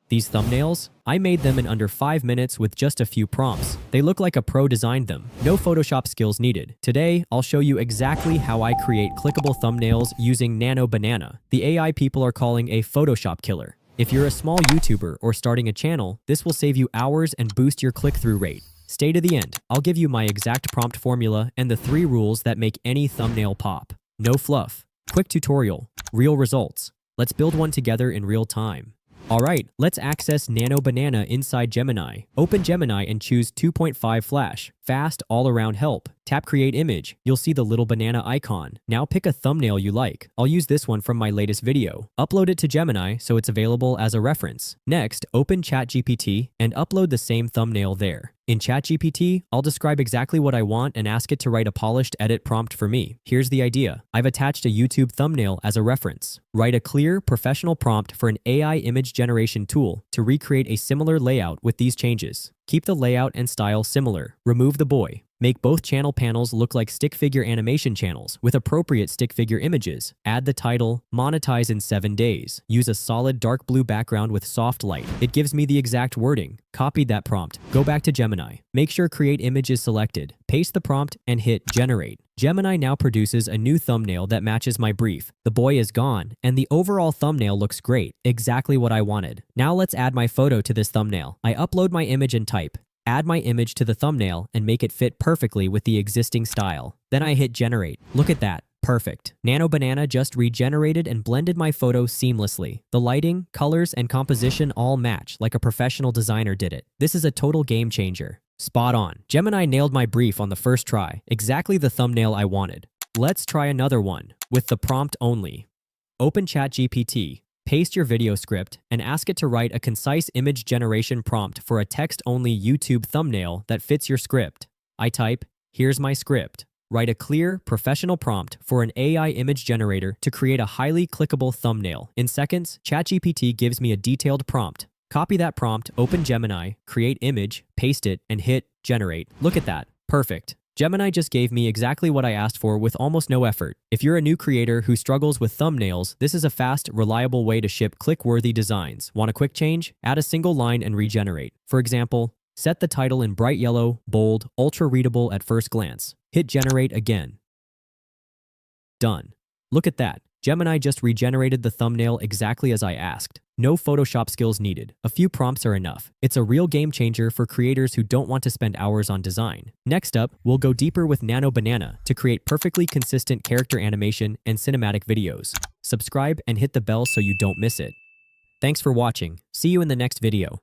These thumbnails? I made them in under 5 minutes with just a few prompts. They look like a pro designed them. No Photoshop skills needed. Today, I'll show you exactly how I create clickable thumbnails using Nano Banana, the AI people are calling a Photoshop killer. If you're a small YouTuber or starting a channel, this will save you hours and boost your click-through rate. Stay to the end. I'll give you my exact prompt formula and the 3 rules that make any thumbnail pop. No fluff. Quick tutorial. Real results. Let's build one together in real time. Alright, let's access Nano Banana inside Gemini. Open Gemini and choose 2.5 Flash. Fast all-around help. Tap Create Image. You'll see the little banana icon. Now pick a thumbnail you like. I'll use this one from my latest video. Upload it to Gemini so it's available as a reference. Next, open ChatGPT and upload the same thumbnail there. In ChatGPT, I'll describe exactly what I want and ask it to write a polished edit prompt for me. Here's the idea. I've attached a YouTube thumbnail as a reference. Write a clear, professional prompt for an AI image generation tool to recreate a similar layout with these changes. Keep the layout and style similar. Remove the boy. Make both channel panels look like stick figure animation channels with appropriate stick figure images. Add the title, monetize in 7 days. Use a solid dark blue background with soft light. It gives me the exact wording. Copy that prompt. Go back to Gemini. Make sure Create Image is selected. Paste the prompt and hit Generate. Gemini now produces a new thumbnail that matches my brief. The boy is gone, and the overall thumbnail looks great. Exactly what I wanted. Now let's add my photo to this thumbnail. I upload my image and type. Add my image to the thumbnail and make it fit perfectly with the existing style. Then I hit Generate. Look at that. Perfect. Nano Banana just regenerated and blended my photo seamlessly. The lighting, colors, and composition all match like a professional designer did it. This is a total game changer. Spot on. Gemini nailed my brief on the first try. Exactly the thumbnail I wanted. Let's try another one with the prompt only. Open ChatGPT. Paste your video script and ask it to write a concise image generation prompt for a text-only YouTube thumbnail that fits your script. I type, "Here's my script." Write a clear, professional prompt for an AI image generator to create a highly clickable thumbnail. In seconds, ChatGPT gives me a detailed prompt. Copy that prompt, open Gemini, create image, paste it, and hit Generate. Look at that. Perfect. Gemini just gave me exactly what I asked for with almost no effort. If you're a new creator who struggles with thumbnails, this is a fast, reliable way to ship click-worthy designs. Want a quick change? Add a single line and regenerate. For example, set the title in bright yellow, bold, ultra-readable at first glance. Hit Generate again. Done. Look at that. Gemini just regenerated the thumbnail exactly as I asked. No Photoshop skills needed. A few prompts are enough. It's a real game changer for creators who don't want to spend hours on design. Next up, we'll go deeper with Nano Banana to create perfectly consistent character animation and cinematic videos. Subscribe and hit the bell so you don't miss it. Thanks for watching. See you in the next video.